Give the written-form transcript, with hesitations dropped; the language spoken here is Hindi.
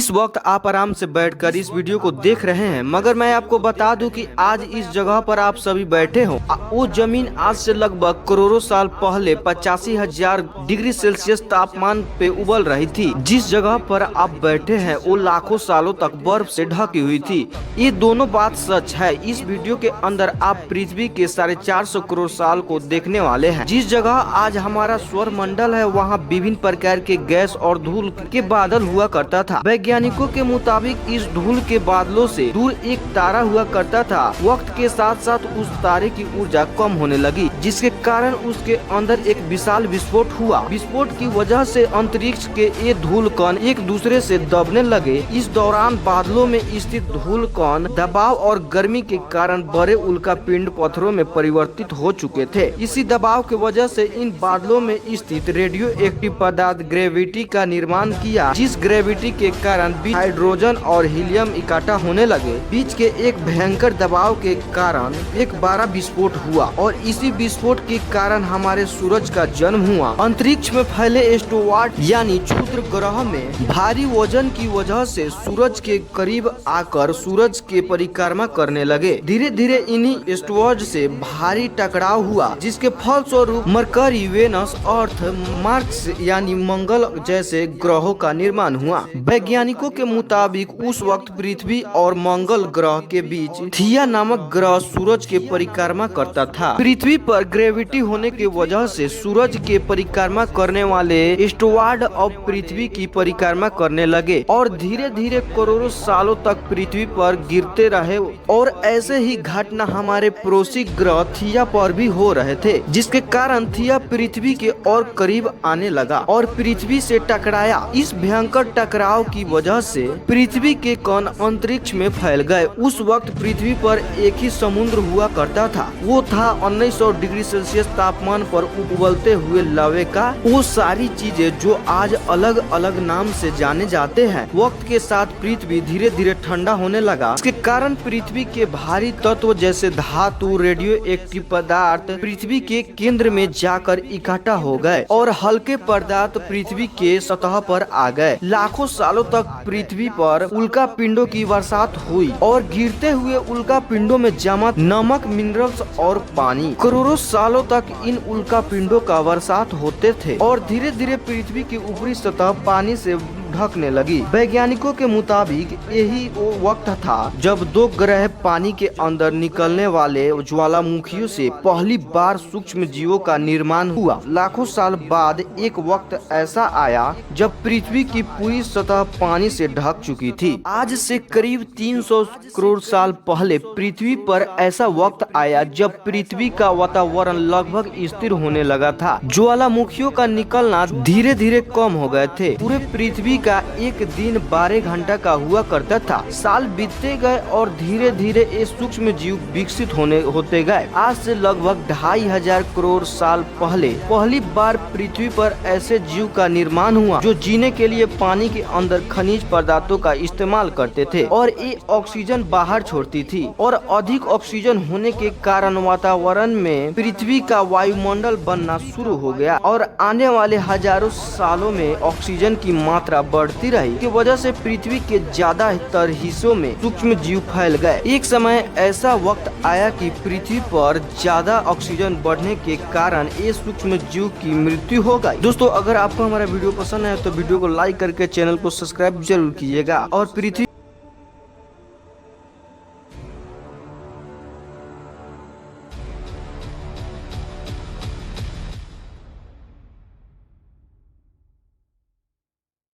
इस वक्त आप आराम से बैठकर इस वीडियो को देख रहे हैं, मगर मैं आपको बता दूं कि आज इस जगह पर आप सभी बैठे हो वो जमीन आज से लगभग करोड़ों साल पहले 85,000 डिग्री सेल्सियस तापमान पे उबल रही थी। जिस जगह पर आप बैठे हैं वो लाखों सालों तक बर्फ से ढकी हुई थी। ये दोनों बात सच है। इस वीडियो के अंदर आप पृथ्वी के 450 करोड़ साल को देखने वाले हैं। जिस जगह आज हमारा सौर मंडल है वहाँ विभिन्न प्रकार के गैस और धूल के बादल हुआ करता था। वैज्ञानिकों के मुताबिक इस धूल के बादलों से दूर एक तारा हुआ करता था। वक्त के साथ साथ उस तारे की ऊर्जा कम होने लगी, जिसके कारण उसके अंदर एक विशाल विस्फोट हुआ। विस्फोट की वजह से अंतरिक्ष के ये धूल कण एक दूसरे से दबने लगे। इस दौरान बादलों में स्थित धूल कण दबाव और गर्मी के कारण बड़े उल्का पिंड पत्थरों में परिवर्तित हो चुके थे। इसी दबाव की वजह से इन बादलों में स्थित रेडियो एक्टिव पदार्थ ग्रेविटी का निर्माण किया, जिस ग्रेविटी के कारण बीच हाइड्रोजन और हीलियम इकट्ठा होने लगे। बीच के एक भयंकर दबाव के कारण एक बड़ा विस्फोट हुआ और इसी विस्फोट के कारण हमारे सूरज का जन्म हुआ। अंतरिक्ष में फैले एस्ट्रोइड यानी क्षुद्र ग्रह में भारी वजन की वजह से सूरज के करीब आकर सूरज के परिक्रमा करने लगे। धीरे धीरे इन्हीं एस्ट्रोइड से भारी टकराव हुआ, जिसके फलस्वरूप मरकरी, वेनस, अर्थ, मार्स यानी मंगल जैसे ग्रहों का निर्माण हुआ। वैज्ञानिकों के मुताबिक उस वक्त पृथ्वी और मंगल ग्रह के बीच थिया नामक ग्रह सूरज के परिक्रमा करता था। पृथ्वी पर ग्रेविटी होने की वजह से सूरज के परिक्रमा करने वाले एस्ट्रोइड अब पृथ्वी की परिक्रमा करने लगे और धीरे धीरे करोड़ों सालों तक पृथ्वी पर गिरते रहे। और ऐसे ही घटना हमारे पड़ोसी ग्रह थिया पर भी हो रहे थे, जिसके कारण थिया पृथ्वी के और करीब आने लगा और पृथ्वी से टकराया। इस भयंकर टकराव की वजह से पृथ्वी के कण अंतरिक्ष में फैल गए। उस वक्त पृथ्वी पर एक ही समुद्र हुआ करता था, वो था 1900 डिग्री सेल्सियस तापमान पर उबलते हुए लवे का। वो सारी चीजें जो आज अलग अलग नाम से जाने जाते हैं। वक्त के साथ पृथ्वी धीरे धीरे ठंडा होने लगा। इसके कारण पृथ्वी के भारी तत्व जैसे धातु, रेडियो एक्टिव पदार्थ पृथ्वी के केंद्र में जाकर इकट्ठा हो गए और हल्के पदार्थ पृथ्वी के सतह पर आ गए। लाखों सालों तक पृथ्वी पर उल्का पिंडों की बरसात हुई और गिरते हुए उल्का पिंडों में जमा नमक, मिनरल्स और पानी। करोड़ों सालों तक इन उल्का पिंडों का बरसात होते थे और धीरे धीरे पृथ्वी की ऊपरी सतह पानी से ढकने लगी। वैज्ञानिकों के मुताबिक यही वो वक्त था जब दो ग्रह पानी के अंदर निकलने वाले ज्वालामुखियों से पहली बार सूक्ष्म जीवों का निर्माण हुआ। लाखों साल बाद एक वक्त ऐसा आया जब पृथ्वी की पूरी सतह पानी से ढक चुकी थी। आज से करीब 300 करोड़ साल पहले पृथ्वी पर ऐसा वक्त आया जब पृथ्वी का वातावरण लगभग स्थिर होने लगा था। ज्वालामुखियों का निकलना धीरे धीरे कम हो गए थे। पूरे पृथ्वी का एक दिन 12 घंटा का हुआ करता था। साल बीतते गए और धीरे धीरे ये सूक्ष्म जीव विकसित होते गए। आज से लगभग 2500 करोड़ साल पहले पहली बार पृथ्वी पर ऐसे जीव का निर्माण हुआ जो जीने के लिए पानी के अंदर खनिज पदार्थों का इस्तेमाल करते थे और ये ऑक्सीजन बाहर छोड़ती थी। और अधिक ऑक्सीजन होने के कारण वातावरण में पृथ्वी का वायुमंडल बनना शुरू हो गया और आने वाले हजारों सालों में ऑक्सीजन की मात्रा बढ़ती रही की वजह से पृथ्वी के ज्यादातर हिस्सों में सूक्ष्म जीव फैल गए। एक समय ऐसा वक्त आया कि पृथ्वी पर ज्यादा ऑक्सीजन बढ़ने के कारण ये सूक्ष्म जीव की मृत्यु हो गई। दोस्तों, अगर आपको हमारा वीडियो पसंद है तो वीडियो को लाइक करके चैनल को सब्सक्राइब जरूर कीजिएगा और पृथ्वी